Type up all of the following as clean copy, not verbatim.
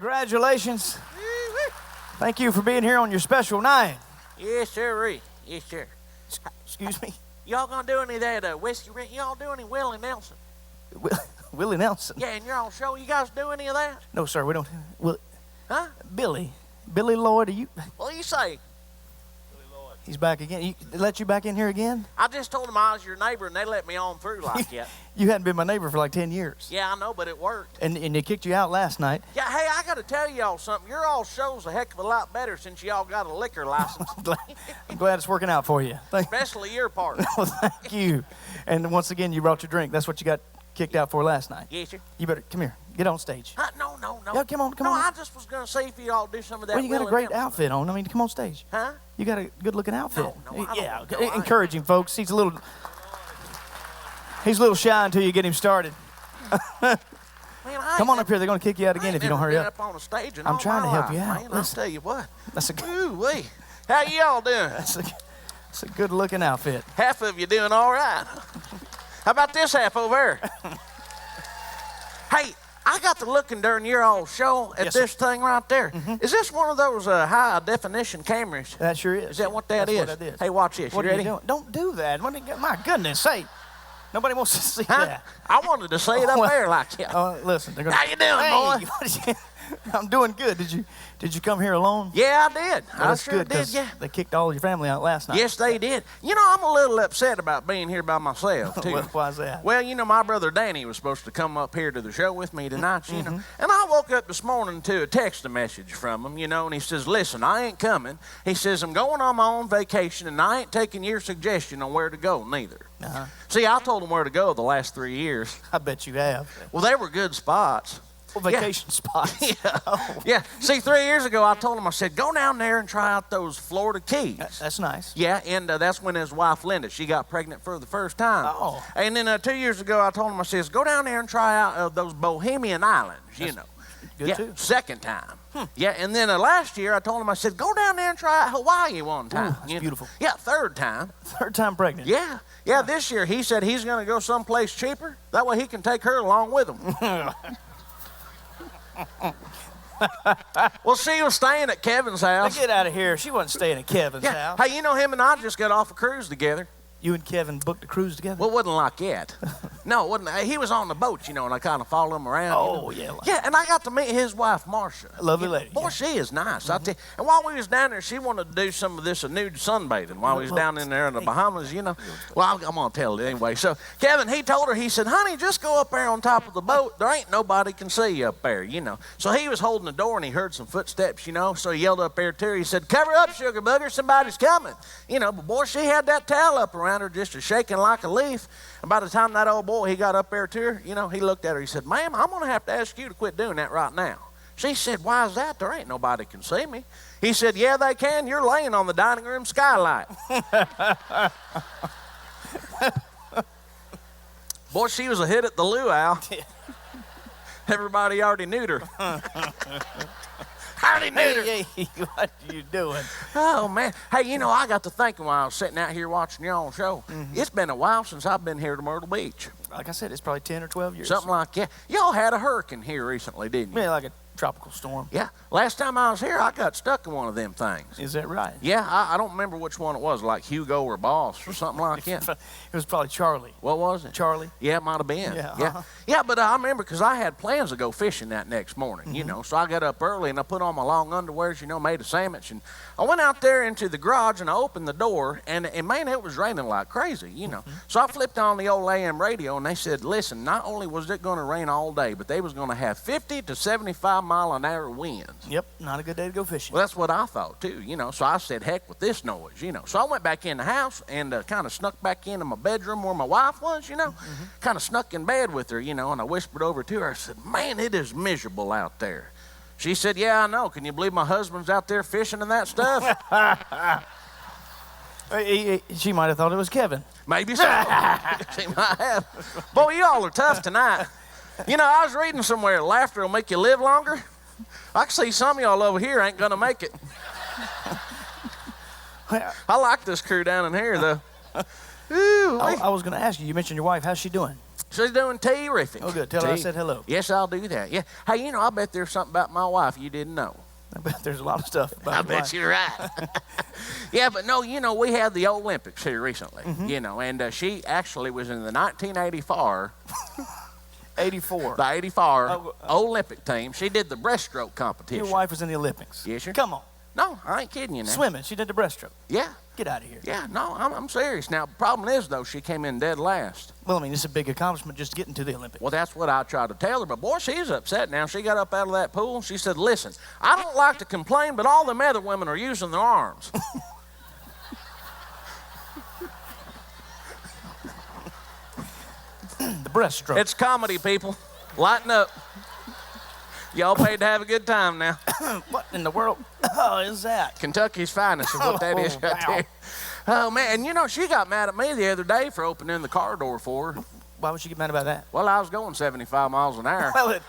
Congratulations. Thank you for being here on your special night. Yes, sir. Yes, sir. Excuse me? Y'all gonna do any of that whiskey? Y'all do any Willie Nelson? Willie Nelson? Yeah, in your own show, you guys do any of that? No, sir, we don't. Huh? Billy Lloyd, are you? What do you say? He's back again. They let you back in here again? I just told them I was your neighbor, and they let me on through like that. You hadn't been my neighbor for like 10 yeyears. Yeah, I know, but it worked. And they kicked you out last night. Yeah, hey, I got to tell y'all something. Your all show's a heck of a lot better since y'all got a liquor license. I'm glad it's working out for you. Especially your part. Well, thank you. And once again, you brought your drink. That's what you got kicked out for last night. Yes, sir. You better come here. Get on stage. No. Yeah, come on. No, I just was going to see if you all do some of that. Well, you got a great outfit on. I mean, come on stage. Huh? You got a good-looking outfit. No, yeah, encourage him, folks. He's a little shy until you get him started. Man, Come on up here. They're going to kick you out again if you don't hurry up. On a stage I'm trying to help you out. Man, I'll tell you what. That's a Ooh-wee. How y'all doing? That's a good-looking outfit. Half of you doing all right. How about this half over there? Hey, I got to looking during your old show at this thing right there. Mm-hmm. Is this one of those high-definition cameras? That sure is. Is that what that is? What that is. Hey, watch this. What you are ready? you doing? Don't do that. My goodness sake. Nobody wants to see that. I wanted to say it up there like that. Listen. How you doing, boy? I'm doing good. Did you come here alone? Yeah, I did. Well, I sure did, yeah. They kicked all your family out last night. Yes, they did. You know, I'm a little upset about being here by myself, too. Why's that? Well, you know, my brother Danny was supposed to come up here to the show with me tonight, you know. And I woke up this morning to a text message from him, you know, and he says, listen, I ain't coming. He says, I'm going on my own vacation, and I ain't taking your suggestion on where to go, neither. See, I told him where to go the last 3 years. I bet you have. Well, they were good spots. Vacation spots. Yeah. Oh. Yeah. See, 3 years ago, I told him, I said, go down there and try out those Florida Keys. That's nice. Yeah, and that's when his wife, Linda, she got pregnant for the first time. Oh. And then 2 years ago, I told him, I says, go down there and try out those Bohemian Islands, you know. Good, too. Second time. Yeah, and then last year, I told him, I said, go down there and try out Hawaii one time. Ooh, that's beautiful. Yeah, third time. Third time pregnant. Yeah. Yeah, this year, he said he's going to go someplace cheaper. That way he can take her along with him. Well, she was staying at Kevin's house. Now get out of here. She wasn't staying at Kevin's house. Hey, you know, him and I just got off a cruise together. You and Kevin booked a cruise together? Well, it wasn't like that. No, it wasn't. He was on the boat, you know, and I kind of followed him around. Oh, you know. yeah. Yeah, and I got to meet his wife, Marcia. Lovely lady. Boy, she is nice. I tell you. And while we was down there, she wanted to do some of this nude sunbathing while we was down in there in the Bahamas, you know. Well, I'm going to tell it anyway. So Kevin, he told her, he said, honey, just go up there on top of the boat. There ain't nobody can see you up there, you know. So he was holding the door, and he heard some footsteps, you know. So he yelled up there to her. He said, cover up, sugar bugger, somebody's coming. You know, but boy, she had that towel up around her just shaking like a leaf. And by the time that old boy, he got up there to her, you know, he looked at her. He said, ma'am, I'm going to have to ask you to quit doing that right now. She said, why is that? There ain't nobody can see me. He said, yeah, they can. You're laying on the dining room skylight. Boy, she was a hit at the luau. Everybody already knew her. Hey, what are you doing? Oh, man. Hey, you know, I got to thinking while I was sitting out here watching your own show. It's been a while since I've been here to Myrtle Beach. Like I said, it's probably 10 or 12 years. Something like that. Y'all had a hurricane here recently, didn't you? Yeah, like a tropical storm. Yeah. Last time I was here, I got stuck in one of them things. Is that right? Yeah, I don't remember which one it was, like Hugo or Boss or something like that. It was probably Charlie. What was it? Charlie. Yeah, it might have been. Yeah. Yeah, but I remember because I had plans to go fishing that next morning, you know. So I got up early and I put on my long underwears, you know, made a sandwich. And I went out there into the garage and I opened the door and man, it was raining like crazy, you know. So I flipped on the old AM radio and they said, listen, not only was it going to rain all day, but they was going to have 50 to 75 mile an hour winds. Yep, not a good day to go fishing. Well, that's what I thought too, you know. So I said, heck with this noise, you know. So I went back in the house and kind of snuck back into my bedroom where my wife was, you know. Kind of snuck in bed with her, you know, and I whispered over to her. I said, man, it is miserable out there. She said, yeah, I know. Can you believe my husband's out there fishing and that stuff? She might have thought it was Kevin. Maybe so. She might have. Boy, you all are tough tonight. You know, I was reading somewhere, laughter will make you live longer. I can see some of y'all over here ain't going to make it. I like this crew down in here, though. Ooh, I was going to ask you, you mentioned your wife. How's she doing? She's doing terrific. Oh, good. Tell her I said hello. Yes, I'll do that. Yeah. Hey, you know, I bet there's something about my wife you didn't know. I bet there's a lot of stuff about I your bet wife. you're right. Yeah, but no, you know, we had the Olympics here recently, you know, and she actually was in the 1984 84. the 84 Olympic team. She did the breaststroke competition. Your wife was in the Olympics. Yes, sir. Come on. No, I ain't kidding you now. Swimming. She did the breaststroke. Yeah. Get out of here. Yeah, no, I'm serious. Now, the problem is, though, she came in dead last. Well, I mean, it's a big accomplishment just getting to the Olympics. Well, that's what I tried to tell her. But, boy, she's upset now. She got up out of that pool. She said, listen, I don't like to complain, but all them other women are using their arms. The breaststroke. It's comedy, people. Lighten up. Y'all paid to have a good time now. What in the world is that? Kentucky's finest is what that is right wow. there. Oh, man. And, you know, she got mad at me the other day for opening the car door for her. Why would she get mad about that? Well, I was going 75 miles an hour. Well, it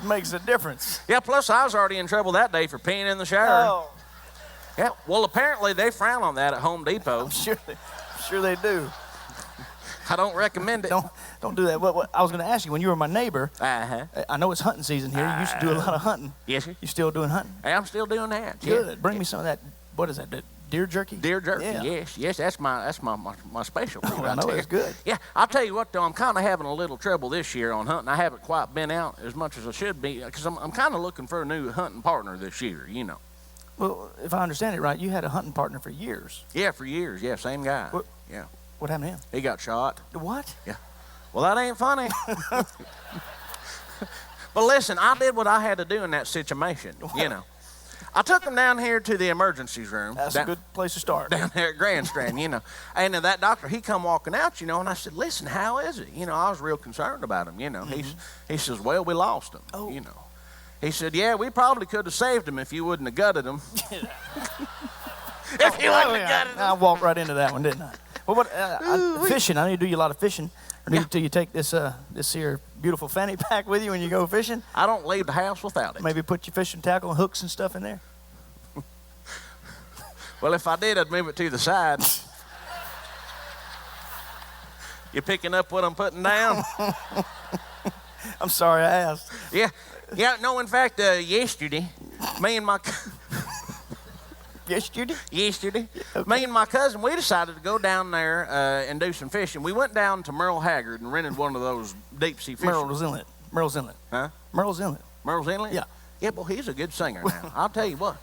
makes a difference. Yeah, plus I was already in trouble that day for peeing in the shower. Oh, Yeah, well, apparently they frown on that at Home Depot. I'm sure they do. I don't recommend it. Don't do that. What I was going to ask you, when you were my neighbor, Uh-huh. I know it's hunting season here. You used to do a lot of hunting. Yes, sir. You still doing hunting? Hey, I'm still doing that. Good. Yeah. Bring me some of that. What is that? The deer jerky? Deer jerky, Yeah. yes, that's my specialty Oh, right I know there. it's good. Yeah, I'll tell you what though, I'm kind of having a little trouble this year on hunting. I haven't quite been out as much as I should be because I'm kind of looking for a new hunting partner this year. You know. Well, if I understand it right, you had a hunting partner for years. Yeah, for years. Yeah, same guy. What? Yeah, What happened to him? he got shot. What? Yeah. Well, that ain't funny. But listen, I did what I had to do in that situation. You know. I took him down here to the emergencies room. That's a good place to start. Down there at Grand Strand, you know. And that doctor, he come walking out, you know, and I said, listen, how is it? You know, I was real concerned about him, you know. He says, well, we lost him, Oh. you know. He said, yeah, we probably could have saved him if you wouldn't have gutted him. If you wouldn't have gutted him. I walked right into that one, didn't I? Well, what fishing? I know you do a lot of fishing. Or do you take this here beautiful fanny pack with you when you go fishing? I don't leave the house without it. Maybe put your fishing tackle and hooks and stuff in there. Well, if I did, I'd move it to the side. You picking up what I'm putting down? I'm sorry I asked. Yeah. No, in fact, yesterday, me and my... Yes, Judy? Yesterday, Okay. me and my cousin, we decided to go down there and do some fishing. We went down to Merle Haggard and rented one of those deep sea fishing. Merle's Inlet. Merle's Inlet. Huh? Merle's Inlet. Merle's Inlet? Yeah. Yeah, well, he's a good singer now. I'll tell you what.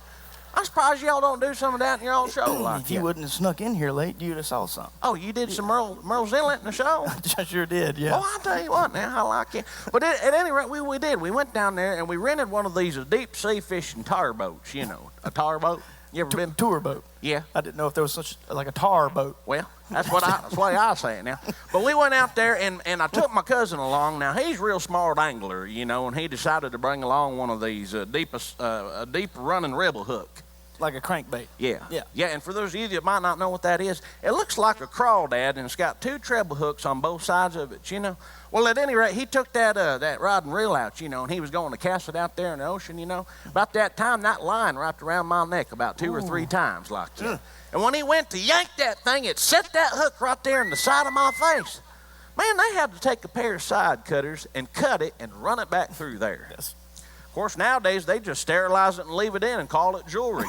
I'm surprised y'all don't do some of that in your own show like If you that. wouldn't have snuck in here late, you'd have saw something. Oh, you did some Merle's Inlet in the show? I sure did, yeah. Oh, I'll tell you what now, I like it. But at any rate, we did. We went down there and we rented one of these deep sea fishing tar boats, you know. A tar boat? You ever been? Tour boat. Yeah. I didn't know if there was such like a tar boat. Well, that's the way I say it now. But we went out there, and I took my cousin along. Now, he's a real smart angler, you know, and he decided to bring along one of these a deep running rebel hook. Like a crankbait. Yeah. Yeah. Yeah, and for those of you that might not know what that is, it looks like a crawdad, and it's got two treble hooks on both sides of it, you know. Well, at any rate, he took that rod and reel out, you know, and he was going to cast it out there in the ocean, you know. About that time, that line wrapped around my neck about two or three times like that. And when he went to yank that thing, it set that hook right there in the side of my face. Man, they had to take a pair of side cutters and cut it and run it back through there. Yes. Of course, nowadays, they just sterilize it and leave it in and call it jewelry.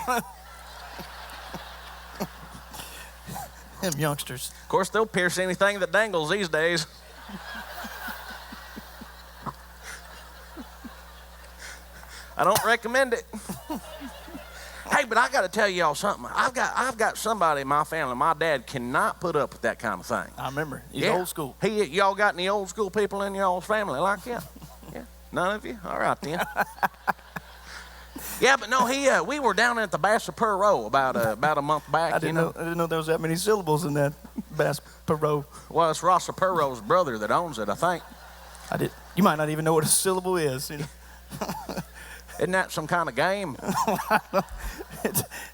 Them youngsters. Of course, they'll pierce anything that dangles these days. I don't recommend it. Hey, but I got to tell y'all something. I've got somebody in my family. My dad cannot put up with that kind of thing. I remember. He's Yeah. old school. Y'all got any old school people in your old family like that? Yeah. None of you? All right then. Yeah, but no, we were down at the Bass of Perot about a month back. I didn't know there was that many syllables in that Bass Perot. Well, it's Ross of Perot's brother that owns it, I think. You might not even know what a syllable is. You know? Isn't that some kind of game?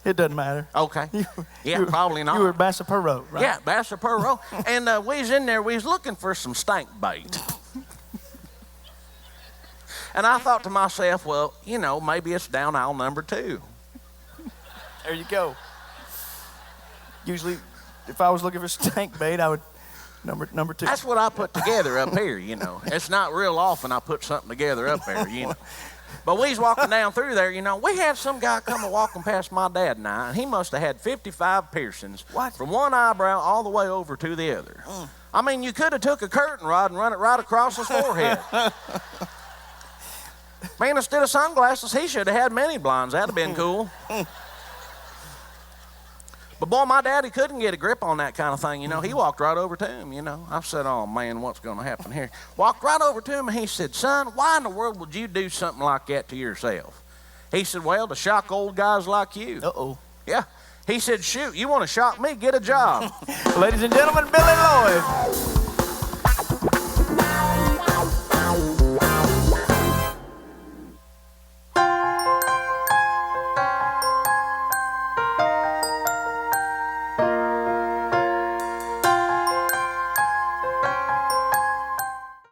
It doesn't matter. Okay. Probably not. You were Bass Perot, right? Yeah, Bass of Perot. And we was in there, we was looking for some stank bait. And I thought to myself, well, you know, maybe it's down aisle number 2. There you go. Usually, if I was looking for stank bait, I would Number 2. That's what I put together up here, you know. It's not real often I put something together up there, you know. But we was walking down through there, you know. We had some guy come walking past my dad and I, and he must have had 55 piercings. What? From one eyebrow all the way over to the other. I mean, you could have took a curtain rod and run it right across his forehead. Man, instead of sunglasses, he should have had many blinds. That'd have been cool. But boy, my daddy couldn't get a grip on that kind of thing, you know. He walked right over to him, you know. I said, oh, man, what's going to happen here? Walked right over to him, and he said, son, why in the world would you do something like that to yourself? He said, well, to shock old guys like you. Uh-oh. Yeah. He said, shoot, you want to shock me? Get a job. Ladies and gentlemen, Billy Lloyd.